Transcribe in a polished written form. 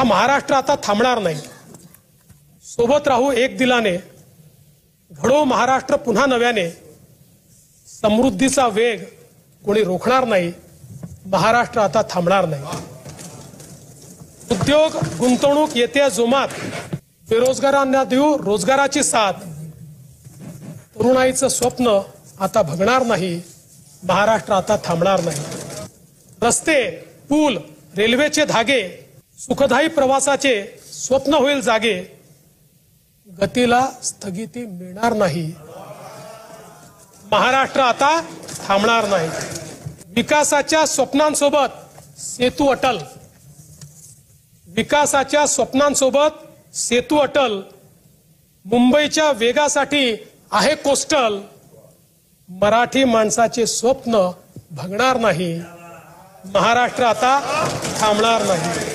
हा महाराष्ट्र आता थांबणार नाही। सोबत राहू एक दिलाने, घडो महाराष्ट्र पुन्हा नव्याने। समृद्धीचा वेग कोणी रोखणार नाही, महाराष्ट्र आता थांबणार नाही। उद्योग गुंतवणूक येत्या जोमात, बेरोजगारांना देऊ रोजगाराची साथ। तरुणाईचं स्वप्न आता भगणार नाही, महाराष्ट्र आता थांबणार नाही। रस्ते, पूल, रेल्वेचे धागे, सुखदायी प्रवासाचे स्वप्न होईल जागे। गतीला स्थगिती मिळणार नाही, महाराष्ट्र आता थांबणार नाही। विकासाच्या स्वप्नांसोबत सेतू अटल, विकासाच्या स्वप्नांसोबत सेतू अटल। मुंबईच्या वेगासाठी आहे कोस्टल। मराठी माणसाचे स्वप्न भगणार नाही, महाराष्ट्र आता थांबणार नाही।